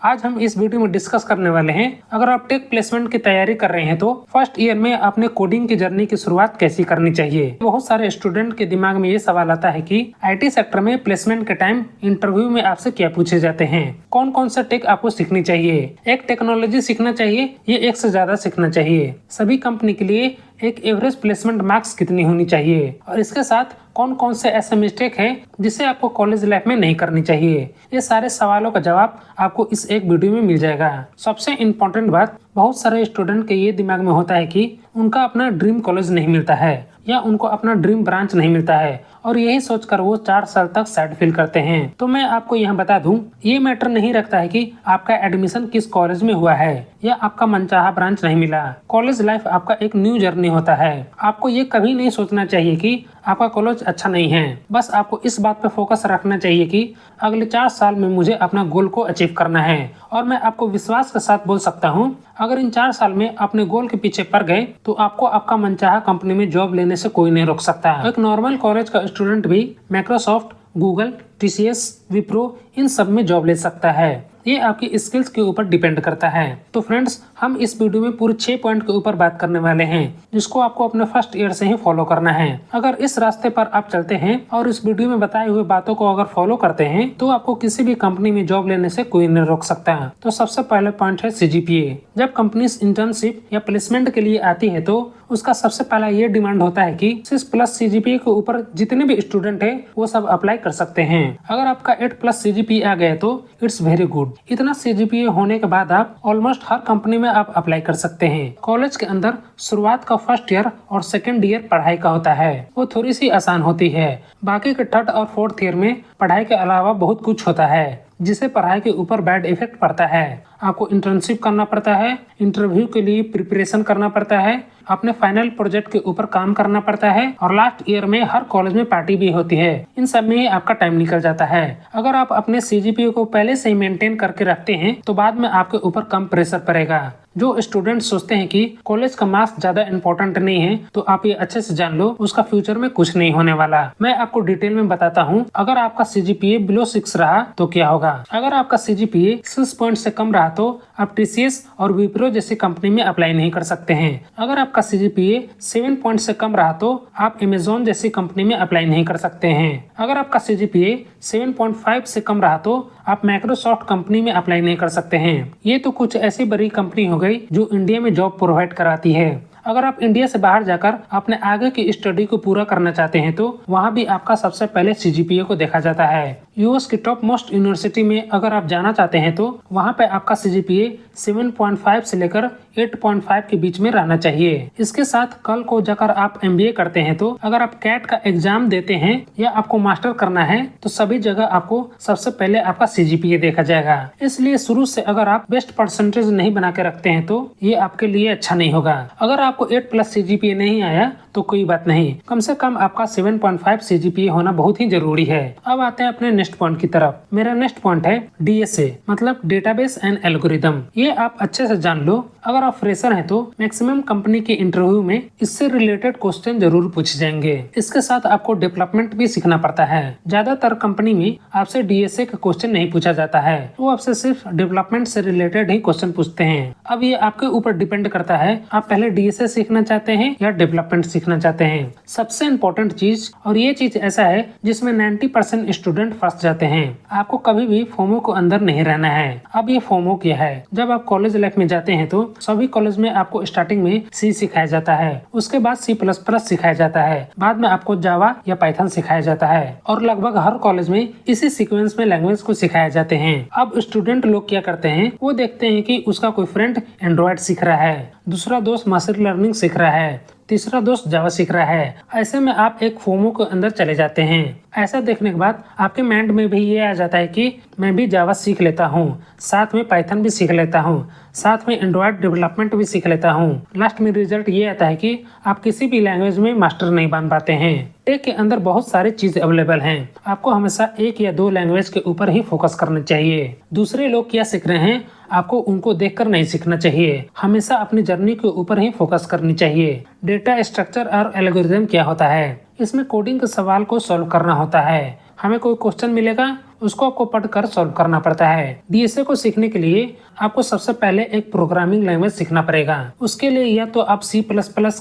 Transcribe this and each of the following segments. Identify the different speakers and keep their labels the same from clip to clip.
Speaker 1: आज हम इस वीडियो में डिस्कस करने वाले हैं, अगर आप टेक प्लेसमेंट की तैयारी कर रहे हैं तो फर्स्ट ईयर में अपने कोडिंग की जर्नी की शुरुआत कैसी करनी चाहिए। बहुत सारे स्टूडेंट के दिमाग में ये सवाल आता है कि आईटी सेक्टर में प्लेसमेंट के टाइम इंटरव्यू में आपसे क्या पूछे जाते हैं, कौन कौन सा टेक आपको सीखनी चाहिए, एक टेक्नोलॉजी सीखना चाहिए या एक से ज्यादा सीखना चाहिए, सभी कंपनी के लिए एक एवरेज प्लेसमेंट मार्क्स कितनी होनी चाहिए और इसके साथ कौन कौन से ऐसे मिस्टेक है जिसे आपको कॉलेज लाइफ में नहीं करनी चाहिए। ये सारे सवालों का जवाब आपको इस एक वीडियो में मिल जाएगा। सबसे इम्पोर्टेंट बात, बहुत सारे स्टूडेंट के ये दिमाग में होता है कि उनका अपना ड्रीम कॉलेज नहीं मिलता है या उनको अपना ड्रीम ब्रांच नहीं मिलता है और यही सोचकर वो 4 साल तक सैड फील करते हैं। तो मैं आपको यहाँ बता दूं, ये मैटर नहीं रखता है कि आपका एडमिशन किस कॉलेज में हुआ है या आपका मनचाहा ब्रांच नहीं मिला। कॉलेज लाइफ आपका एक न्यू जर्नी होता है। आपको ये कभी नहीं सोचना चाहिए कि आपका कॉलेज अच्छा नहीं है। बस आपको इस बात पे फोकस रखना चाहिए कि अगले 4 साल में मुझे अपना गोल को अचीव करना है। और मैं आपको विश्वास के साथ बोल सकता हूँ, अगर इन 4 साल में अपने गोल के पीछे पड़ गए तो आपको आपका मनचाहा कंपनी में जॉब लेने से कोई नहीं रोक सकता। एक नॉर्मल कॉलेज का स्टूडेंट भी माइक्रोसॉफ्ट, गूगल, टीसीएस, विप्रो इन सब में जॉब ले सकता है। ये आपकी स्किल्स के ऊपर डिपेंड करता है। तो फ्रेंड्स, हम इस वीडियो में पूरे 6 पॉइंट के ऊपर बात करने वाले हैं जिसको आपको अपने फर्स्ट ईयर से ही फॉलो करना है। अगर इस रास्ते पर आप चलते हैं और इस वीडियो में बताए हुए बातों को अगर फॉलो करते हैं तो आपको किसी भी कंपनी में जॉब लेने से कोई नहीं रोक सकता। तो सबसे पहले पॉइंट है सीजीपीए। जब कंपनी इंटर्नशिप या प्लेसमेंट के लिए आती है तो उसका सबसे पहला ये डिमांड होता है कि 6+ सीजीपीए के ऊपर जितने भी स्टूडेंट है वो सब अप्लाई कर सकते हैं। अगर आपका 8+ सीजीपीए आ गया तो इट्स वेरी गुड। इतना सीजीपीए होने के बाद आप ऑलमोस्ट हर कंपनी में आप अप्लाई कर सकते हैं। कॉलेज के अंदर शुरुआत का फर्स्ट ईयर और सेकेंड ईयर पढ़ाई का होता है, वो थोड़ी सी आसान होती है। बाकी के थर्ड और फोर्थ ईयर में पढ़ाई के अलावा बहुत कुछ होता है जिसे पढ़ाई के ऊपर बैड इफेक्ट पड़ता है। आपको इंटर्नशिप करना पड़ता है, इंटरव्यू के लिए प्रिपरेशन करना पड़ता है, अपने फाइनल प्रोजेक्ट के ऊपर काम करना पड़ता है और लास्ट ईयर में हर कॉलेज में पार्टी भी होती है। इन सब में ही आपका टाइम निकल जाता है। अगर आप अपने सीजीपीए को पहले से ही मेंटेन करके रखते हैं तो बाद में आपके ऊपर कम प्रेशर पड़ेगा। जो स्टूडेंट सोचते हैं कि कॉलेज का मार्क्स ज्यादा इम्पोर्टेंट नहीं है तो आप ये अच्छे से जान लो, उसका फ्यूचर में कुछ नहीं होने वाला। मैं आपको डिटेल में बताता हूँ। अगर आपका सीजीपीए बिलो 6 रहा तो क्या होगा। अगर आपका सीजीपीए 6 पॉइंट से कम रहा तो आप टीसीएस और विप्रो जैसी कंपनी में अप्लाई नहीं कर सकते हैं। अगर आपका सीजीपीए 7 पॉइंट से कम रहा तो आप अमेजोन जैसी कंपनी में अप्लाई नहीं कर सकते हैं। अगर आपका सीजीपीए 7.5 से कम रहा तो आप माइक्रोसॉफ्ट कंपनी में अप्लाई नहीं कर सकते हैं। ये तो कुछ ऐसी बड़ी कंपनी हो गई जो इंडिया में जॉब प्रोवाइड कराती है। अगर आप इंडिया से बाहर जाकर अपने आगे की स्टडी को पूरा करना चाहते हैं तो वहाँ भी आपका सबसे पहले सीजीपीए को देखा जाता है। यूएस की टॉप मोस्ट यूनिवर्सिटी में अगर आप जाना चाहते हैं तो वहाँ पे आपका सीजीपीए 7.5 से लेकर 8.5 के बीच में रहना चाहिए। इसके साथ कल को जाकर आप एमबीए करते हैं तो अगर आप कैट का एग्जाम देते हैं या आपको मास्टर करना है तो सभी जगह आपको सबसे पहले आपका सीजीपीए देखा जाएगा। इसलिए शुरू से अगर आप बेस्ट परसेंटेज नहीं बना के रखते हैं तो ये आपके लिए अच्छा नहीं होगा। अगर आपको 8+ सीजीपीए नहीं आया तो कोई बात नहीं, कम से कम आपका 7.5 सीजीपीए होना बहुत ही जरूरी है। अब आते हैं अपने नेक्स्ट पॉइंट की तरफ। मेरा नेक्स्ट पॉइंट है डीएसए, मतलब डेटाबेस एंड एल्गोरिदम। ये आप अच्छे से जान लो। अगर आप फ्रेशर हैं तो मैक्सिमम कंपनी के इंटरव्यू में इससे रिलेटेड क्वेश्चन जरूर पूछे जाएंगे। इसके साथ आपको डेवलपमेंट भी सीखना पड़ता है। ज्यादातर कंपनी में आपसे डीएसए का क्वेश्चन नहीं पूछा जाता है, वो आपसे सिर्फ डेवलपमेंट से रिलेटेड ही क्वेश्चन पूछते हैं। अब ये आपके ऊपर डिपेंड करता है, आप पहले डीएसए सीखना चाहते हैं या डेवलपमेंट सीखना चाहते हैं। सबसे इम्पोर्टेंट चीज, और ये चीज ऐसा है जिसमें 90% स्टूडेंट फंस जाते हैं, आपको कभी भी फोमो को अंदर नहीं रहना है। अब ये फोमो क्या है, जब आप कॉलेज लाइफ में जाते हैं तो सभी कॉलेज में आपको स्टार्टिंग में सी सिखाया जाता है, उसके बाद C++ सिखाया जाता है, बाद में आपको जावा या पाइथन सिखाया जाता है और लगभग हर कॉलेज में इसी सीक्वेंस में लैंग्वेज को सिखाए जाते हैं। अब स्टूडेंट लोग क्या करते हैं, वो देखते हैं कि उसका कोई फ्रेंड एंड्रॉइड सीख रहा है, दूसरा दोस्त मशीन लर्निंग सीख रहा है, तीसरा दोस्त जावा सीख रहा है। ऐसे में आप एक फोमो के अंदर चले जाते हैं। ऐसा देखने के बाद आपके माइंड में भी ये आ जाता है कि मैं भी जावा सीख लेता हूँ, साथ में पाइथन भी सीख लेता हूँ, साथ में एंड्रॉइड डेवलपमेंट भी सीख लेता हूँ। लास्ट में रिजल्ट ये आता है कि आप किसी भी लैंग्वेज में मास्टर नहीं बन पाते हैं। टेक के अंदर बहुत सारी चीजें अवेलेबल हैं, आपको हमेशा 1 या 2 लैंग्वेज के ऊपर ही फोकस करना चाहिए। दूसरे लोग क्या सीख रहे हैं आपको उनको देखकर नहीं सीखना चाहिए, हमेशा अपनी जर्नी के ऊपर ही फोकस करनी चाहिए। डेटा स्ट्रक्चर और एल्गोरिथम क्या होता है, इसमें कोडिंग के सवाल को सॉल्व करना होता है। हमें कोई क्वेश्चन मिलेगा, उसको आपको पढ़कर सॉल्व करना पड़ता है। डीएसए को सीखने के लिए आपको सबसे पहले एक प्रोग्रामिंग लैंग्वेज सीखना पड़ेगा। उसके लिए या तो आप C++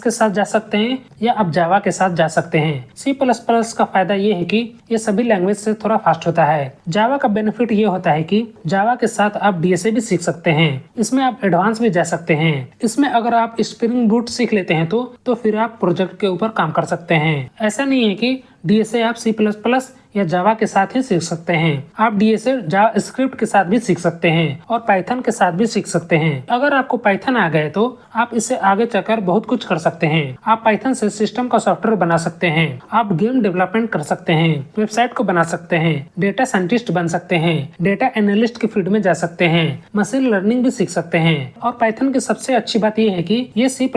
Speaker 1: के साथ जा सकते हैं या आप जावा के साथ जा सकते हैं। C++ का फायदा ये है कि ये सभी लैंग्वेज से थोड़ा फास्ट होता है। जावा का बेनिफिट ये होता है कि जावा के साथ आप डीएसए भी सीख सकते हैं। इसमें आप एडवांस भी जा सकते हैं। इसमें अगर आप स्प्रिंग बूट सीख लेते हैं तो फिर आप प्रोजेक्ट के ऊपर काम कर सकते हैं। ऐसा नहीं है कि डीएसए आप C++ या जावा के साथ ही सीख सकते हैं। आप डीएसए जावास्क्रिप्ट के साथ भी सीख सकते हैं और पाइथन के साथ भी सीख सकते हैं। अगर आपको पाइथन आ गए तो आप इससे आगे चलकर बहुत कुछ कर सकते हैं। आप पाइथन से सिस्टम का सॉफ्टवेयर बना सकते हैं, आप गेम डेवलपमेंट कर सकते हैं, वेबसाइट को बना सकते हैं, डेटा साइंटिस्ट बन सकते हैं, डेटा एनालिस्ट की फील्ड में जा सकते हैं, मशीन लर्निंग भी सीख सकते हैं। और पाइथन की सबसे अच्छी बात यह है कि ये C++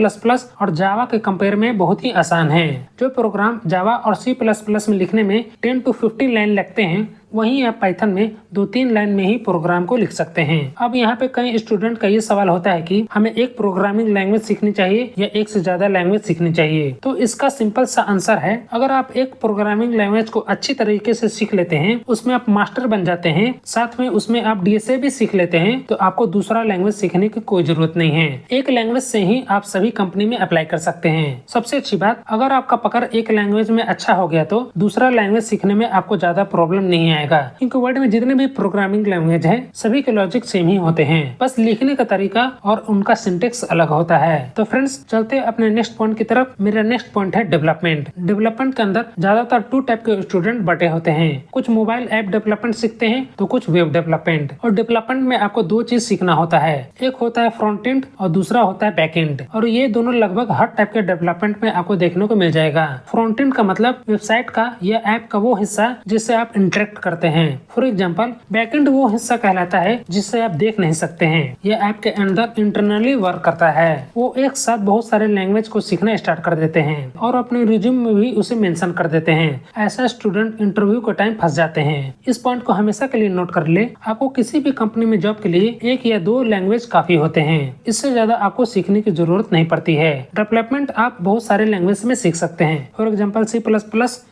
Speaker 1: और जावा के कंपेयर में बहुत ही आसान है। जो प्रोग्राम जावा और C++ में लिखने में 10 to 15 लाइन लगते हैं, वहीं आप पाइथन में 2-3 लाइन में ही प्रोग्राम को लिख सकते हैं। अब यहाँ पे कई स्टूडेंट का ये सवाल होता है कि हमें एक प्रोग्रामिंग लैंग्वेज सीखनी चाहिए या एक से ज्यादा लैंग्वेज सीखनी चाहिए। तो इसका सिंपल सा आंसर है, अगर आप एक प्रोग्रामिंग लैंग्वेज को अच्छी तरीके से सीख लेते हैं, उसमें आप मास्टर बन जाते हैं, साथ में उसमें आप डीएसए भी सीख लेते हैं, तो आपको दूसरा लैंग्वेज सीखने की कोई जरूरत नहीं है। एक लैंग्वेज से ही आप सभी कंपनी में अप्लाई कर सकते हैं। सबसे अच्छी बात, अगर आपका पकड़ एक लैंग्वेज में अच्छा हो गया तो दूसरा लैंग्वेज सीखने में आपको ज्यादा प्रॉब्लम नहीं आएगा, क्योंकि वर्ड में जितने भी प्रोग्रामिंग लैंग्वेज है सभी के लॉजिक सेम ही होते हैं, बस लिखने का तरीका और उनका सिंटेक्स अलग होता है। तो फ्रेंड्स, चलते हैं अपने नेक्स्ट पॉइंट की तरफ। मेरा नेक्स्ट पॉइंट है डेवलपमेंट। डेवलपमेंट के अंदर ज्यादातर 2 टाइप के स्टूडेंट बटे होते हैं। कुछ मोबाइल ऐप डेवलपमेंट सीखते हैं तो कुछ वेब डेवलपमेंट। और डेवलपमेंट में आपको 2 चीज सीखना होता है, एक होता है फ्रंट एंड और दूसरा होता है बैक एंड। और ये दोनों लगभग हर टाइप के डेवलपमेंट में आपको देखने को मिल जाएगा। फ्रंट एंड का मतलब वेबसाइट का या ऐप का वो हिस्सा जिससे आप इंटरेक्ट करते हैं। फॉर एग्जाम्पल, बैकएंड वो हिस्सा कहलाता है जिससे आप देख नहीं सकते हैं, यह ऐप के अंदर इंटरनली वर्क करता है। वो एक साथ बहुत सारे लैंग्वेज को सीखना स्टार्ट कर देते हैं और अपने रिज्यूम में भी उसे मेंशन कर देते हैं। ऐसा स्टूडेंट इंटरव्यू के टाइम फंस जाते हैं। इस पॉइंट को हमेशा के लिए नोट कर ले, आपको किसी भी कंपनी में जॉब के लिए 1 या 2 लैंग्वेज काफी होते हैं। इससे ज्यादा आपको सीखने की जरूरत नहीं पड़ती है। डेवलपमेंट आप बहुत सारे लैंग्वेज में सीख सकते हैं। For example, C++,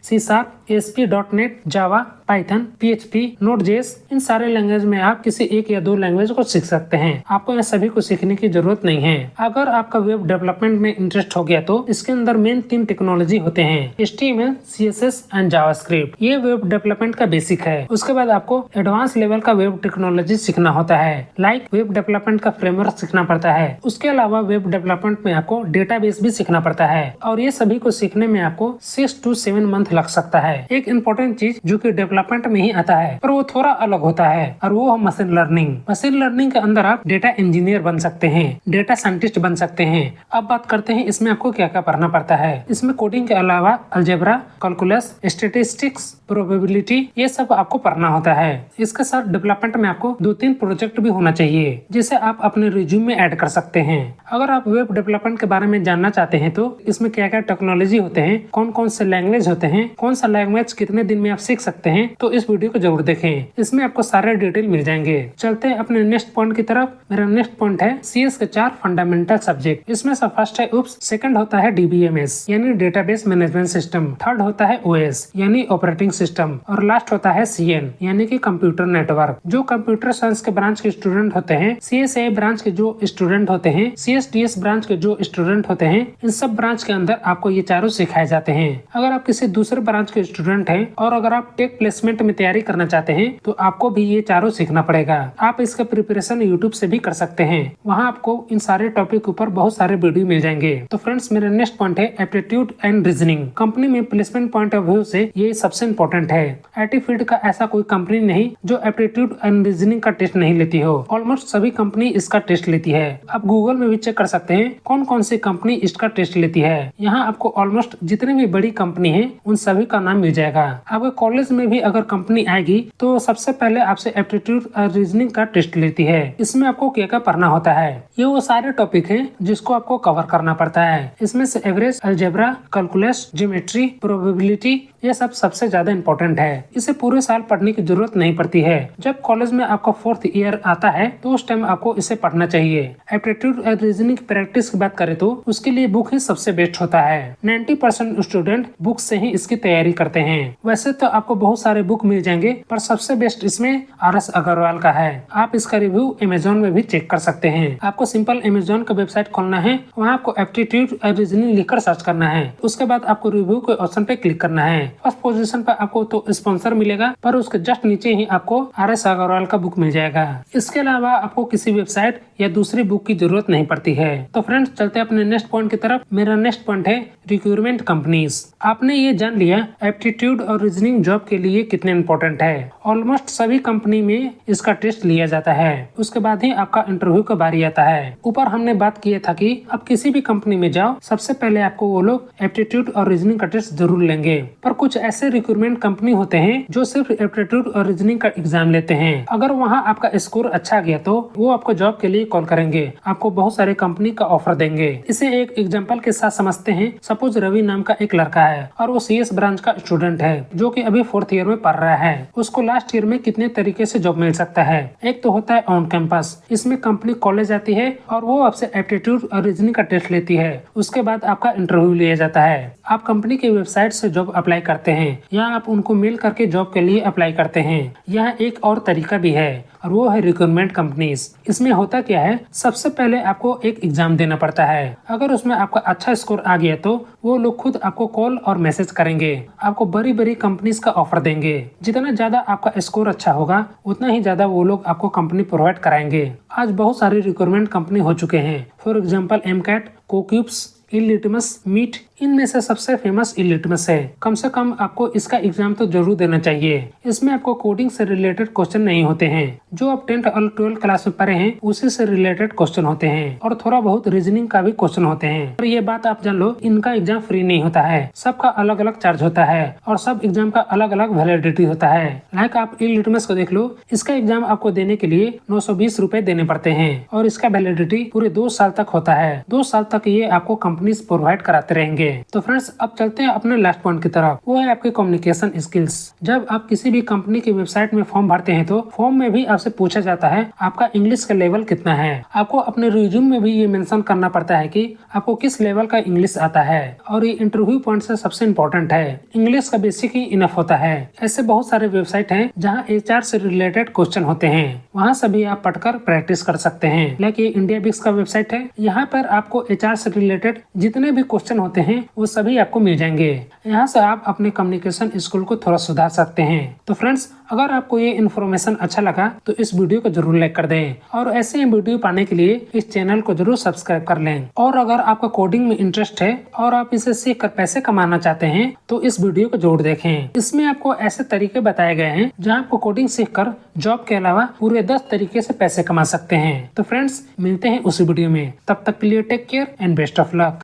Speaker 1: C#, ASP.NET, Java, Python, PHP, Node.js, इन सारे लैंग्वेज में आप किसी 1 या 2 लैंग्वेज को सीख सकते हैं। आपको इन सभी को सीखने की जरूरत नहीं है। अगर आपका वेब डेवलपमेंट में इंटरेस्ट हो गया तो इसके अंदर मेन 3 टेक्नोलॉजी होते हैं, HTML, CSS एंड जावास्क्रिप्ट। ये वेब डेवलपमेंट का बेसिक है। उसके बाद आपको एडवांस लेवल का वेब टेक्नोलॉजी सीखना होता है, लाइक वेब डेवलपमेंट का फ्रेमवर्क सीखना पड़ता है। उसके अलावा वेब डेवलपमेंट में आपको डेटाबेस भी सीखना पड़ता है और ये सभी को सीखने में आपको 6 to 7 मंथ लग सकता है। एक इम्पोर्टेंट चीज जो कि डेवलपमेंट में ही आता है पर वो थोड़ा अलग होता है और वो है मशीन लर्निंग। मशीन लर्निंग के अंदर आप डेटा इंजीनियर बन सकते हैं, डेटा साइंटिस्ट बन सकते हैं। अब बात करते हैं इसमें आपको क्या क्या पढ़ना पड़ता है। इसमें कोडिंग के अलावा अलजेब्रा, कैलकुलस, स्टैटिस्टिक्स, प्रोबेबिलिटी, ये सब आपको पढ़ना होता है। इसके साथ डेवलपमेंट में आपको 2-3 प्रोजेक्ट भी होना चाहिए जिसे आप अपने रिज्यूम में ऐड कर सकते हैं। अगर आप वेब डेवलपमेंट के बारे में जानना चाहते हैं तो इसमें क्या क्या टेक्नोलॉजी होते हैं, कौन कौन से लैंग्वेज होते हैं, कौन सा लैंग्वेज कितने दिन में आप सीख सकते हैं, तो इस वीडियो को जरूर देखें। इसमें आपको सारे डिटेल मिल जाएंगे। चलते हैं अपने नेक्स्ट पॉइंट की तरफ। मेरा नेक्स्ट पॉइंट है CS के 4 फंडामेंटल सब्जेक्ट। इसमें से फर्स्ट है UPS, सेकंड होता है DBMS यानी डेटाबेस मैनेजमेंट सिस्टम, थर्ड होता है OS यानी ऑपरेटिंग सिस्टम और लास्ट होता है CN यानी कि कंप्यूटर नेटवर्क। जो कंप्यूटर साइंस के ब्रांच के स्टूडेंट होते हैं, CSA ब्रांच के जो स्टूडेंट होते हैं, CSDS ब्रांच के जो स्टूडेंट होते हैं, इन सब ब्रांच के अंदर आपको ये चारों सिखाए जाते हैं। अगर आप किसी दूसरे ब्रांच के स्टूडेंट हैं और अगर आप टेक प्लेसमेंट में तैयारी करना चाहते हैं तो आपको भी ये चारों सीखना पड़ेगा। आप इसका प्रिपरेशन यूट्यूब से भी कर सकते हैं, वहाँ आपको इन सारे टॉपिक के ऊपर बहुत सारे वीडियो मिल जाएंगे। तो फ्रेंड्स, मेरा नेक्स्ट पॉइंट है एप्टीट्यूड एंड रीजनिंग। कंपनी में प्लेसमेंट पॉइंट ऑफ व्यू से ये सबसे इम्पोर्टेंट है। IT फील्ड का ऐसा कोई कंपनी नहीं जो एप्टीट्यूड एंड रीजनिंग का टेस्ट नहीं लेती हो। ऑलमोस्ट सभी कंपनी इसका टेस्ट लेती है। आप गूगल में भी चेक कर सकते हैं कौन कौन सी कंपनी इसका टेस्ट लेती है। यहाँ आपको ऑलमोस्ट जितनी भी बड़ी कंपनी है उन सभी का नाम मिल जाएगा। आपके कॉलेज में भी अगर कंपनी आएगी तो सबसे पहले आपसे एप्टीट्यूड और रीजनिंग का टेस्ट लेती है। इसमें आपको क्या क्या पढ़ना होता है, ये वो सारे टॉपिक हैं जिसको आपको कवर करना पड़ता है। इसमें से average, algebra, calculus, geometry, probability, ये सब सबसे ज्यादा इम्पोर्टेंट है। इसे पूरे साल पढ़ने की जरूरत नहीं पड़ती है। जब कॉलेज में आपका 4th ईयर आता है तो उस टाइम आपको इसे पढ़ना चाहिए। एप्टीट्यूड और रीजनिंग की प्रैक्टिस की बात करें तो उसके लिए बुक ही सबसे बेस्ट होता है। 90% स्टूडेंट बुक से ही इसकी तैयारी करते हैं। वैसे तो आपको बहुत सारे बुक मिल जाएंगे, पर सबसे बेस्ट इसमें RS अग्रवाल का है। आप इसका रिव्यू अमेजोन में भी चेक कर सकते हैं। आपको सिंपल अमेजोन का वेबसाइट खोलना है, वहाँ आपको एप्टीट्यूड और रीजनिंग लिखकर सर्च करना है। उसके बाद आपको रिव्यू के ऑप्शन पे क्लिक करना है। फर्स्ट पोजीशन पर आपको तो स्पॉन्सर मिलेगा, पर उसके जस्ट नीचे ही आपको RS अग्रवाल का बुक मिल जाएगा। इसके अलावा आपको किसी वेबसाइट या दूसरी बुक की जरूरत नहीं पड़ती है। तो फ्रेंड्स चलते हैं अपने नेक्स्ट पॉइंट की तरफ। मेरा नेक्स्ट पॉइंट है रिक्रूटमेंट कंपनीज। आपने ये जान लिया एप्टीट्यूड और रीजनिंग जॉब के लिए कितने इम्पोर्टेंट है। ऑलमोस्ट सभी कंपनी में इसका टेस्ट लिया जाता है, उसके बाद ही आपका इंटरव्यू का बारी आता है। ऊपर हमने बात किया था कि आप किसी भी कंपनी में जाओ, सबसे पहले आपको वो लोग एप्टीट्यूड और रीजनिंग का टेस्ट जरूर लेंगे। पर कुछ ऐसे रिक्रूटमेंट कंपनी होते हैं जो सिर्फ एप्टीट्यूड और रीजनिंग का एग्जाम लेते हैं। अगर वहाँ आपका स्कोर अच्छा गया तो वो आपको जॉब के लिए कॉल करेंगे, आपको बहुत सारे कंपनी का ऑफर देंगे। इसे एक एग्जाम्पल के साथ समझते हैं। सपोज रवि नाम का एक लड़का है और वो CS ब्रांच का स्टूडेंट है, जो कि अभी 4th ईयर में पढ़ रहा है। उसको लास्ट ईयर में कितने तरीके से जॉब मिल सकता है। एक तो होता है ऑन कैंपस, इसमें कंपनी कॉलेज आती है और वो आपसे एप्टीट्यूड और रीजनिंग का टेस्ट लेती है। उसके बाद आपका इंटरव्यू लिया जाता है। आप कंपनी के वेबसाइट से जॉब अप्लाई करते हैं या आप उनको मेल करके जॉब के लिए अप्लाई करते हैं। यहाँ एक और तरीका भी है और वो है रिक्रूटमेंट कंपनीज। इसमें होता क्या है, सबसे पहले आपको एक एग्जाम देना पड़ता है। अगर उसमें आपका अच्छा स्कोर आ गया तो वो लोग खुद आपको कॉल और मैसेज करेंगे, आपको बड़ी बड़ी कंपनीज का ऑफर देंगे। जितना ज्यादा आपका स्कोर अच्छा होगा उतना ही ज्यादा वो लोग आपको कंपनी प्रोवाइड कराएंगे। आज बहुत सारी रिक्रूटमेंट कंपनी हो चुके हैं। फॉर एग्जाम्पल MCAT, कोक्यूब्स, इलिटमस, मीट, इनमें से सबसे फेमस इलिटमस है। कम से कम आपको इसका एग्जाम तो जरूर देना चाहिए। इसमें आपको कोडिंग से रिलेटेड क्वेश्चन नहीं होते हैं, जो आप 10th और 12th क्लास में पढ़े हैं उसी से रिलेटेड क्वेश्चन होते हैं, और थोड़ा बहुत रीजनिंग का भी क्वेश्चन होते हैं। और ये बात आप जान लो, इनका एग्जाम फ्री नहीं होता है, सबका अलग अलग चार्ज होता है और सब एग्जाम का अलग अलग वैलिडिटी होता है। लाइक आप इलिटमस को देख लो, इसका एग्जाम आपको देने के लिए 920 रुपए देने पड़ते हैं और इसका वैलिडिटी पूरे 2 साल तक होता है। 2 साल तक ये आपको कंपनीज प्रोवाइड कराते रहेंगे। तो फ्रेंड्स अब चलते हैं अपने लास्ट पॉइंट की तरफ, वो है आपकी कम्युनिकेशन स्किल्स। जब आप किसी भी कंपनी की वेबसाइट में फॉर्म भरते हैं तो फॉर्म में भी आपसे पूछा जाता है आपका इंग्लिश का लेवल कितना है। आपको अपने रिज्यूम में भी ये मेंशन करना पड़ता है कि आपको किस लेवल का इंग्लिश आता है, और ये इंटरव्यू पॉइंट से सबसे इम्पोर्टेंट है। इंग्लिश का बेसिक ही इनफ होता है। ऐसे बहुत सारे वेबसाइट हैं जहाँ HR से रिलेटेड क्वेश्चन होते हैं, वहाँ सभी आप पढ़कर प्रैक्टिस कर सकते हैं। लाइक ये इंडिया बिक्स का वेबसाइट है, यहाँ पर आपको HR से रिलेटेड जितने भी क्वेश्चन होते हैं वो सभी आपको मिल जाएंगे। यहाँ से आप अपने कम्युनिकेशन स्किल को थोड़ा सुधार सकते हैं। तो फ्रेंड्स अगर आपको ये इन्फॉर्मेशन अच्छा लगा तो इस वीडियो को जरूर लाइक कर दें, और ऐसे ही वीडियो पाने के लिए इस चैनल को जरूर सब्सक्राइब कर लें। और अगर आपका कोडिंग में इंटरेस्ट है और आप इसे सीख कर पैसे कमाना चाहते हैं तो इस वीडियो को जरूर देखें। इसमें आपको ऐसे तरीके बताए गए हैं जहाँ आपको कोडिंग सीख कर जॉब के अलावा पूरे 10 तरीके से पैसे कमा सकते हैं। तो फ्रेंड्स मिलते हैं उसी वीडियो में, तब तक के लिए take care and best of luck.